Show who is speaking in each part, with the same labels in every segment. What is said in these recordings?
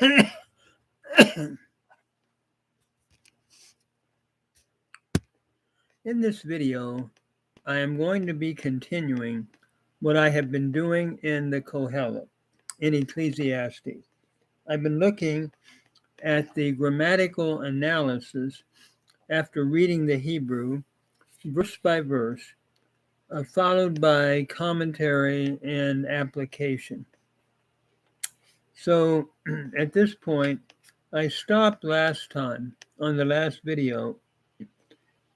Speaker 1: In this video, I am going to be continuing what I have been doing in the Kohelet, in Ecclesiastes. I've been looking at the grammatical analysis after reading the Hebrew, verse by verse, followed by commentary and application. So at this point, I stopped last time on the last video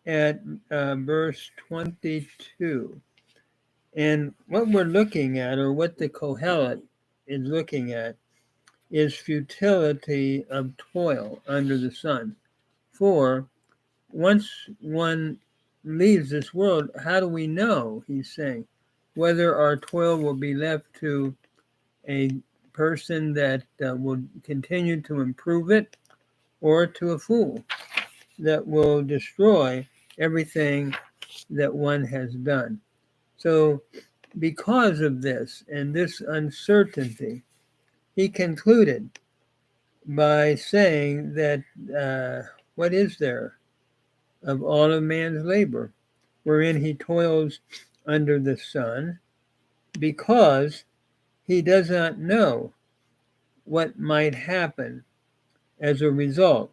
Speaker 1: at verse 22. And what we're looking at, or what the Kohelet is looking at, is futility of toil under the sun. For once one leaves this world, how do we know, he's saying, whether our toil will be left to a person that will continue to improve it, or to a fool that will destroy everything that one has done. So because of this and this uncertainty, he concluded by saying that what is there of all of man's labor, wherein he toils under the sun, because he does not know what might happen as a result,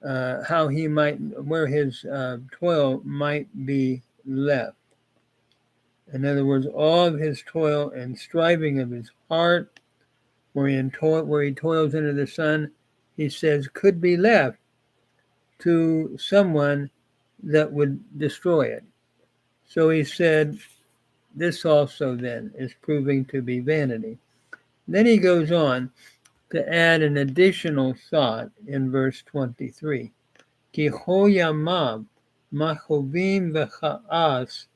Speaker 1: how he might, where his toil might be left. In other words, all of his toil and striving of his heart, where he toils under the sun, he says, could be left to someone that would destroy it. So he said, this also then is proving to be vanity. Then he goes on to add an additional thought in verse 23. Ki ho yamav machovim v'cha'as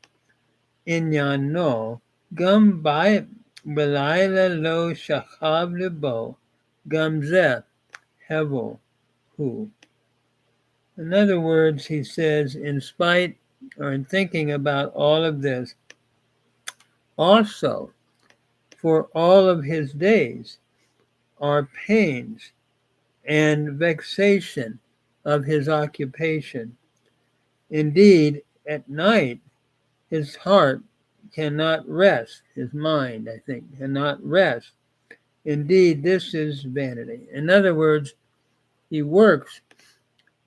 Speaker 1: inyano gam b'layla lo shachav lebo gam zeh hevel hu. In other words, he says, in spite or in thinking about all of this, also for all of his days are pains and vexation of his occupation. Indeed, at night, his heart cannot rest, his mind, I think, cannot rest. Indeed, this is vanity. In other words, he works,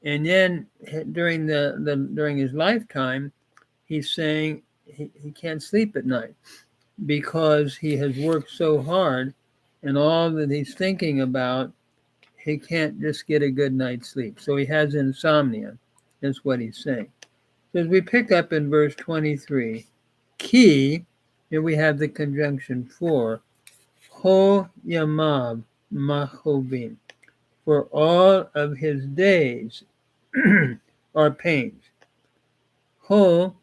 Speaker 1: and then during his lifetime, he's saying he can't sleep at night because he has worked so hard, and all that he's thinking about, he can't just get a good night's sleep. So he has insomnia. That's what he's saying. So as we pick up in verse 23, ki, here we have the conjunction for, ho yamav machovim, for all of his days are pains. Ho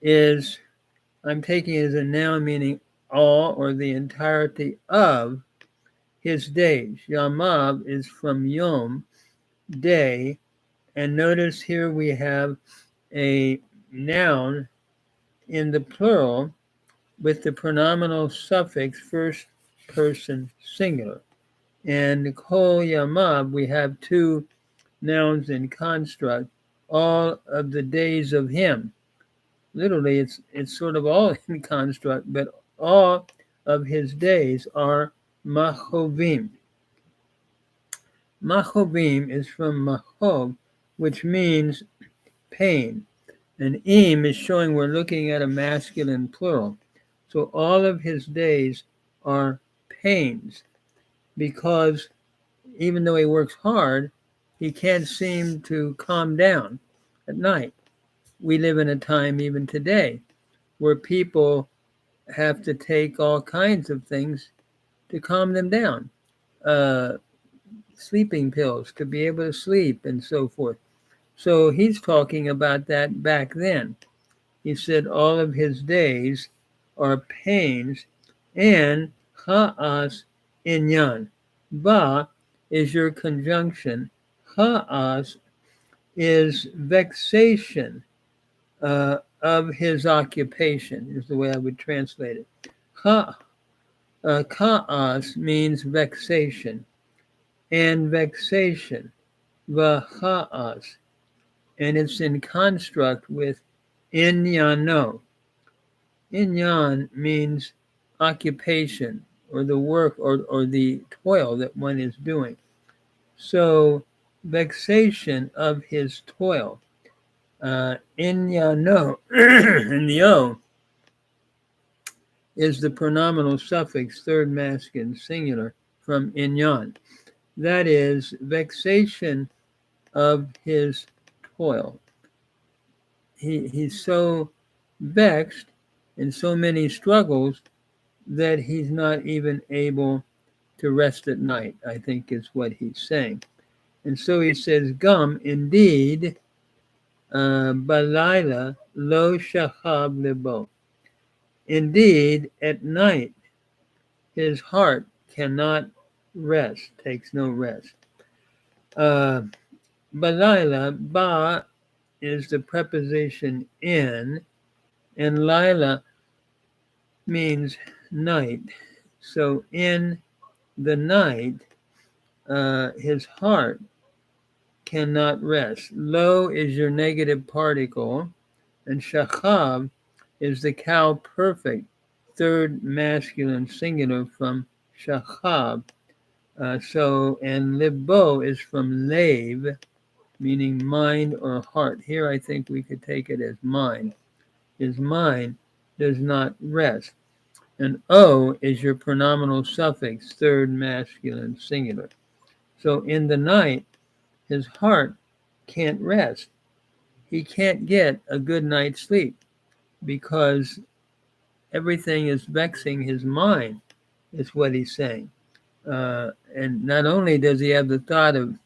Speaker 1: is, I'm taking it as a noun meaning all or the entirety of his days. Yamav is from yom, day, and notice here we have a noun in the plural with the pronominal suffix first person singular. And kol yamav, we have two nouns in construct, all of the days of him. Literally, it's sort of all in construct, but all of his days are machovim. Machovim is from machov, which means pain. And im is showing we're looking at a masculine plural. So all of his days are pains, because even though he works hard, he can't seem to calm down at night. We live in a time even today where people have to take all kinds of things to calm them down. Sleeping pills to be able to sleep and so forth. So he's talking about that back then. He said all of his days are pains, and cha'as inyan. Ba is your conjunction. Cha'as is vexation of his occupation, is the way I would translate it. Ka'as means vexation. and vexation, v'cha'as, and it's in construct with inyano. Inyan means occupation or the work or the toil that one is doing. So vexation of his toil. Inyano, and the O is the pronominal suffix, third masculine singular, from inyan. That is, vexation of his toil. He's so vexed in so many struggles that he's not even able to rest at night, I think is what he's saying. And so he says, Gum, indeed, balayla lo shachab libo. Indeed, at night, his heart cannot rest, takes no rest. Balayla, ba is the preposition in, and lila means night. So in the night, his heart cannot rest. Lo is your negative particle, and shachab is the cow perfect, third masculine singular from shachab. And libo is from lave, meaning mind or heart. Here I think we could take it as mind. His mind does not rest. And O is your pronominal suffix, third masculine singular. So in the night, his heart can't rest. He can't get a good night's sleep because everything is vexing his mind, is what he's saying. And not only does he have the thought of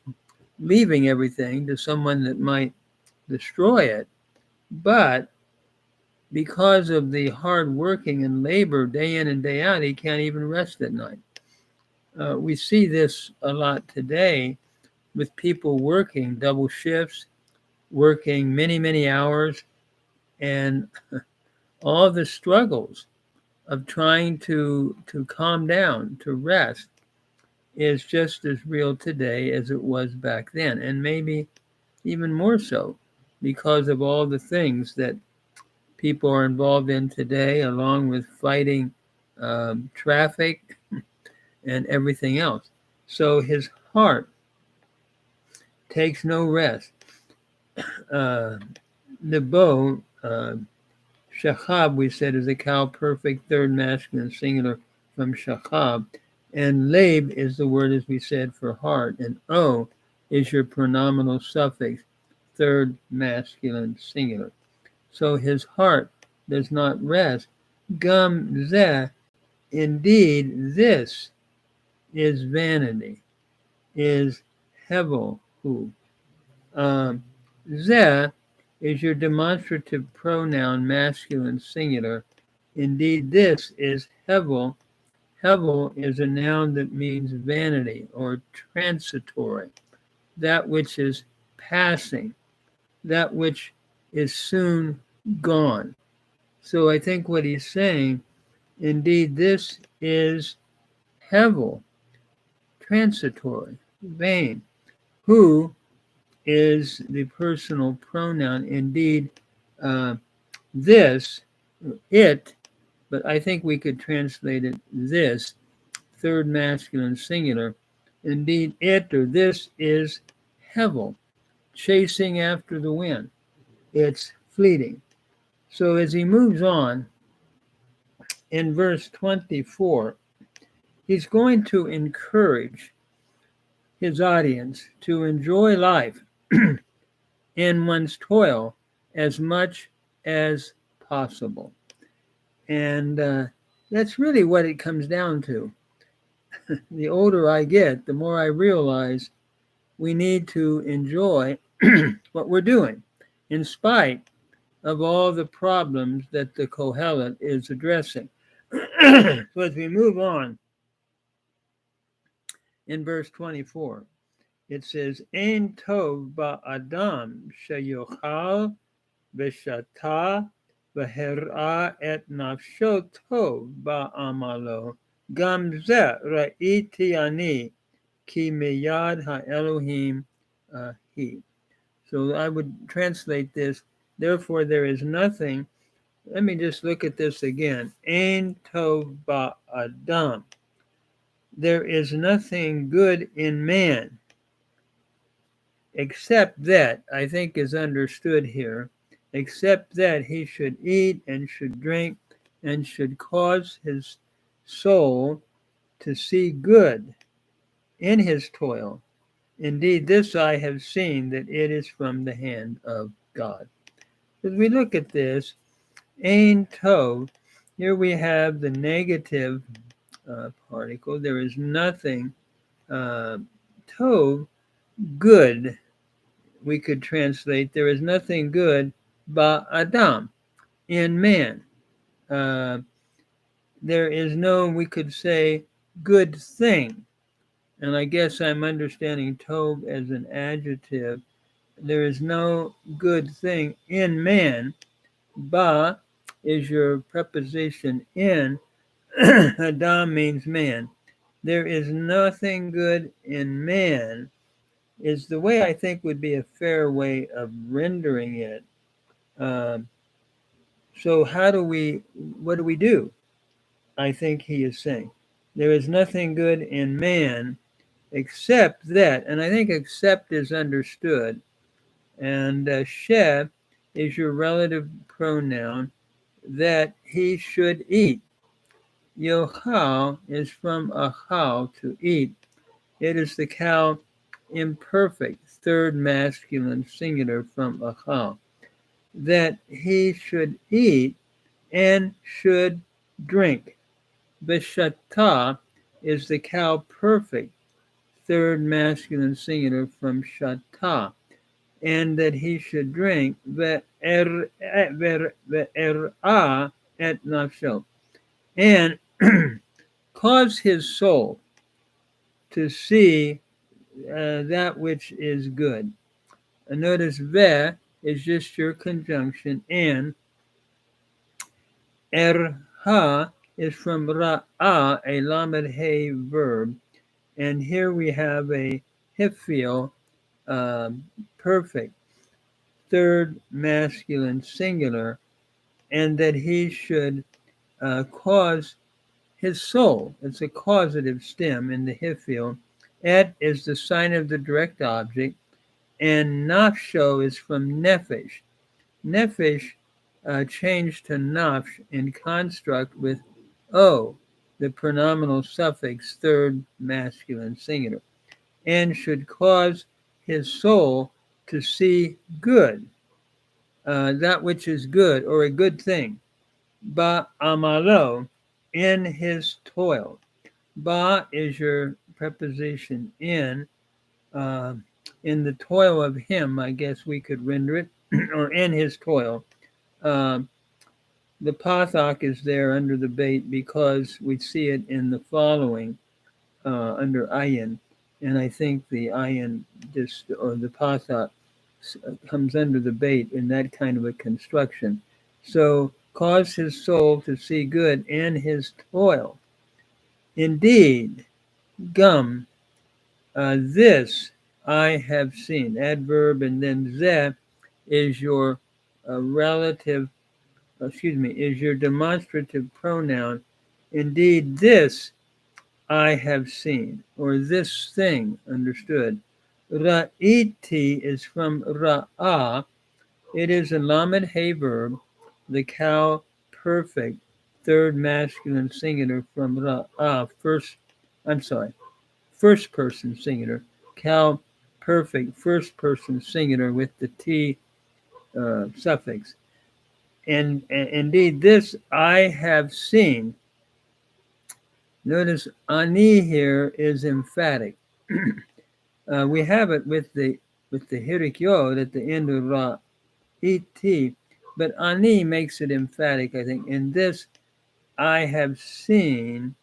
Speaker 1: leaving everything to someone that might destroy it, but because of the hard working and labor day in and day out, he can't even rest at night. We see this a lot today with people working double shifts, working many, many hours, and all the struggles of trying to calm down, to rest, is just as real today as it was back then, and maybe even more so because of all the things that people are involved in today, along with fighting traffic and everything else. So his heart takes no rest. Nebo, shachab, we said, is a cow perfect, third masculine singular from shachab. And lab is the word, as we said, for heart. And O is your pronominal suffix, third masculine singular. So his heart does not rest. Gam zeh, indeed, this is vanity, is hevel hu. Zeh is your demonstrative pronoun, masculine singular. Indeed, this is hevel. Hevel is a noun that means vanity or transitory, that which is passing, that which is soon gone. So I think what he's saying, indeed, this is hevel, transitory, vain. Who is the personal pronoun? Indeed, this, it, but I think we could translate it this, third masculine singular. Indeed, it or this is hevel, chasing after the wind. It's fleeting. So as he moves on, in verse 24, he's going to encourage his audience to enjoy life in one's toil as much as possible. And that's really what it comes down to. The older I get, the more I realize we need to enjoy what we're doing, in spite of all the problems that the Kohelet is addressing. So as we move on, in verse 24, it says, Ein tov ba'adam sheyochal v'shata v'her'a et nafsho tov ba'amalo gam zeh ra'iti ani ki miyad ha-Elohim he. So I would translate this, therefore there is nothing. Let me just look at this again. Ein tov ba'adam. There is nothing good in man, except that, I think is understood here, except that he should eat and should drink and should cause his soul to see good in his toil. Indeed, this I have seen, that it is from the hand of God. As we look at this, Ein Tov, here we have the negative particle. There is nothing. Tov, good. We could translate, there is nothing good Adam, in man. There is no, we could say, good thing. And I guess I'm understanding Tov as an adjective. There is no good thing in man. Ba is your preposition in. Adam means man. There is nothing good in man is the way I think would be a fair way of rendering it. Um, so what do we do? I think he is saying, there is nothing good in man except that, and I think except is understood, and she is your relative pronoun, that he should eat. Yochal is from achal, to eat. It is the cow imperfect, third masculine singular from achal. That he should eat and should drink. Beshata is the cow perfect, third masculine singular from shata, and that he should drink ve'er'a et nafsho, and cause his soul to see that which is good. Notice ve is just your conjunction, and erha is from ra'ah, a lamed hey verb, and here we have a hifil, perfect, third masculine singular, and that he should cause his soul. It's a causative stem in the hifil. Et is the sign of the direct object, and nafsho is from nephesh. Nephesh changed to nafsh in construct with o, the pronominal suffix, third masculine singular, and should cause his soul to see good, that which is good or a good thing. Ba amalo, in his toil. Ba is your preposition in the toil of him, I guess we could render it, or in his toil. The pathak is there under the bait because we see it in the following under ayin, and I think the ayin or the pathak comes under the bait in that kind of a construction. So cause his soul to see good in his toil. Indeed, gum, this I have seen, adverb, and then ze is your relative, is your demonstrative pronoun. Indeed, this I have seen, or this thing, understood. Ra'iti is from ra'ah. It is a lamed hey verb, the cow perfect, third masculine singular from ra'ah, first person singular. Cow perfect, first person singular with the T suffix. And indeed, this I have seen. Notice ani here is emphatic. We have it with the hirik yod at the end of ra et, but ani makes it emphatic, I think. In this, I have seen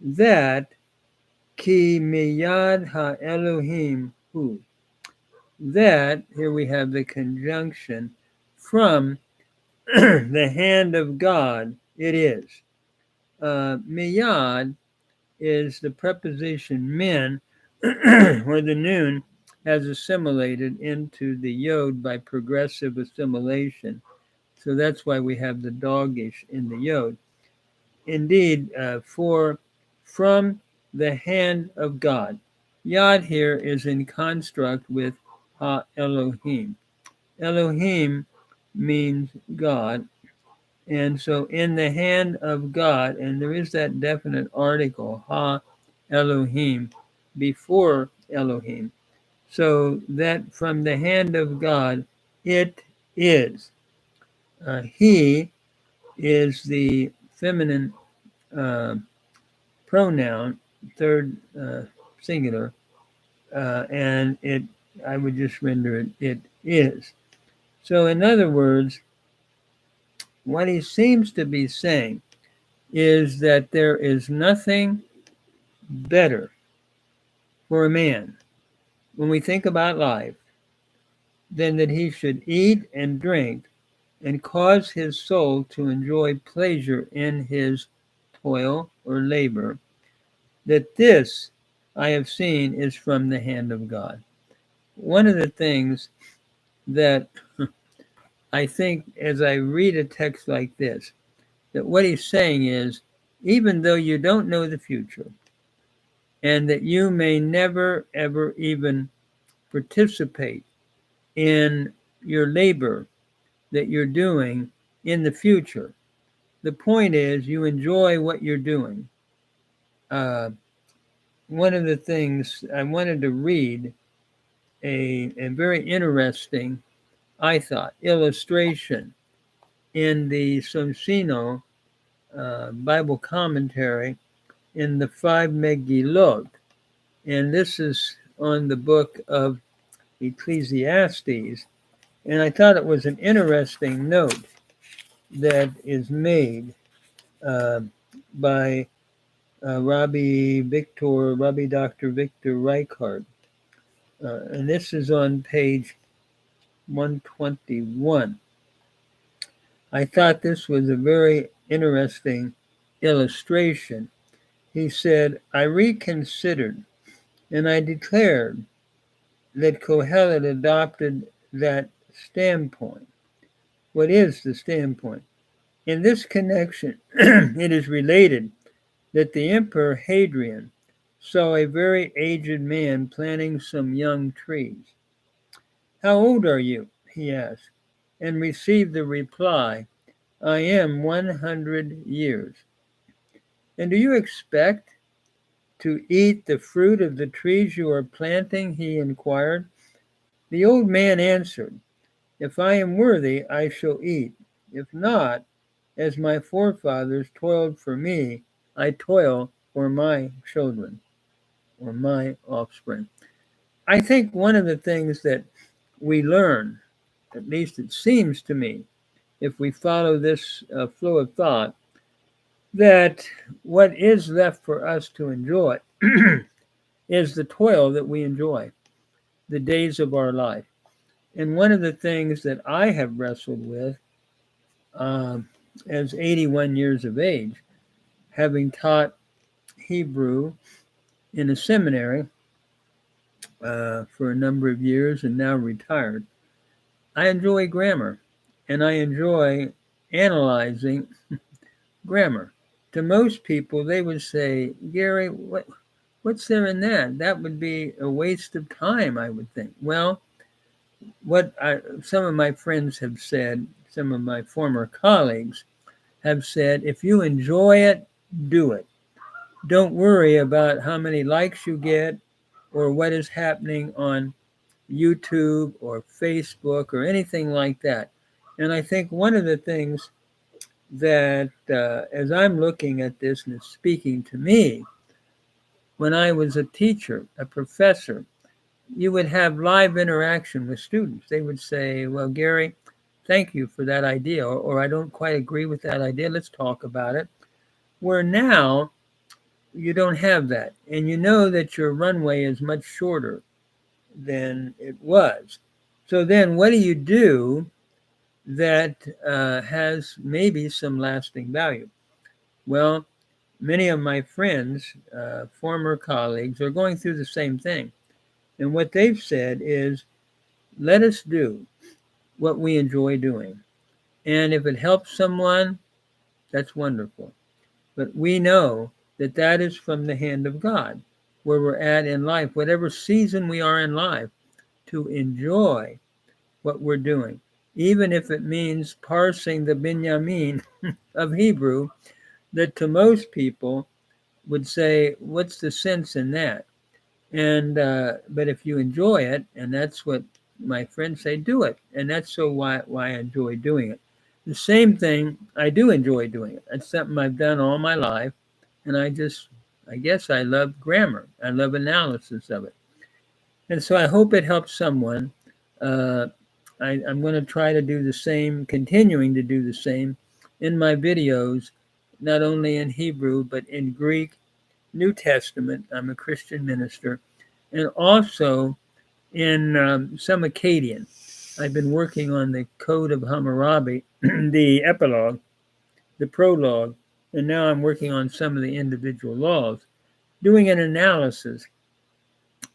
Speaker 1: that ki miyad ha Elohim hu. That here we have the conjunction from the hand of God. It is. Miyad is the preposition min, where the noon has assimilated into the yod by progressive assimilation. So that's why we have the dogish in the yod. Indeed, for from the hand of God. Yod here is in construct with Ha Elohim. Elohim means God, and so in the hand of God, and there is that definite article, Ha Elohim, before Elohim. So that from the hand of God, it is. He is the feminine uh, pronoun, third singular, and it. I would just render it. It is. So, in other words, what he seems to be saying is that there is nothing better for a man when we think about life than that he should eat and drink and cause his soul to enjoy pleasure in his toil or labor, that this I have seen is from the hand of God. One of the things that I think as I read a text like this, that what he's saying is, even though you don't know the future, and that you may never ever even participate in your labor that you're doing in the future, the point is you enjoy what you're doing. One of the things I wanted to read a very interesting, I thought, illustration in the Socino Bible commentary in the five Megillot. And this is on the book of Ecclesiastes. And I thought it was an interesting note that is made uh, by Rabbi Dr. Victor Reichart. And this is on page 121. I thought this was a very interesting illustration. He said, I reconsidered and I declared that Kohelet adopted that standpoint. What is the standpoint? In this connection, it is related that the Emperor Hadrian saw a very aged man planting some young trees. How old are you? He asked, and received the reply, I am 100 years. And do you expect to eat the fruit of the trees you are planting? He inquired. The old man answered, if I am worthy, I shall eat. If not, as my forefathers toiled for me, I toil for my children or my offspring. I think one of the things that we learn, at least it seems to me, if we follow this flow of thought, that what is left for us to enjoy is the toil that we enjoy, the days of our life. And one of the things that I have wrestled with as 81 years of age, having taught Hebrew in a seminary for a number of years and now retired, I enjoy grammar and I enjoy analyzing grammar. To most people, they would say, Gary, what's there in that? That would be a waste of time, I would think. Well, some of my friends have said, some of my former colleagues have said, if you enjoy it, do it. Don't worry about how many likes you get or what is happening on YouTube or Facebook or anything like that. And I think one of the things that, as I'm looking at this and it's speaking to me, when I was a teacher, a professor, you would have live interaction with students. They would say, well, Gary, thank you for that idea, or I don't quite agree with that idea. Let's talk about it. Where now you don't have that. And you know that your runway is much shorter than it was. So then what do you do that has maybe some lasting value? Well, many of my friends, former colleagues, are going through the same thing. And what they've said is, let us do what we enjoy doing. And if it helps someone, that's wonderful. But we know that that is from the hand of God, where we're at in life, whatever season we are in life, to enjoy what we're doing, even if it means parsing the Binyamin of Hebrew, that to most people would say, what's the sense in that? And but if you enjoy it, and that's what my friends say, do it. And that's so why I enjoy doing it. The same thing, I do enjoy doing it. It's something I've done all my life, and I guess I love grammar. I love analysis of it. And so I hope it helps someone. Uh, I'm going to try to do the same, continuing to do the same in my videos, not only in Hebrew, but in Greek, New Testament. I'm a Christian minister, and also in some Akkadian. I've been working on the Code of Hammurabi, the epilogue, the prologue, and now I'm working on some of the individual laws, doing an analysis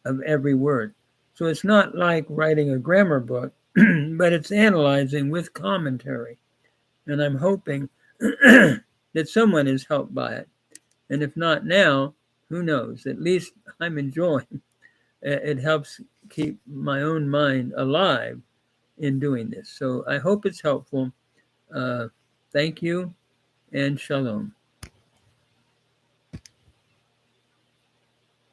Speaker 1: of every word. So it's not like writing a grammar book, but it's analyzing with commentary. And I'm hoping that someone is helped by it. And if not now, who knows? At least I'm enjoying. It helps keep my own mind alive in doing this. So I hope it's helpful. Thank you and shalom.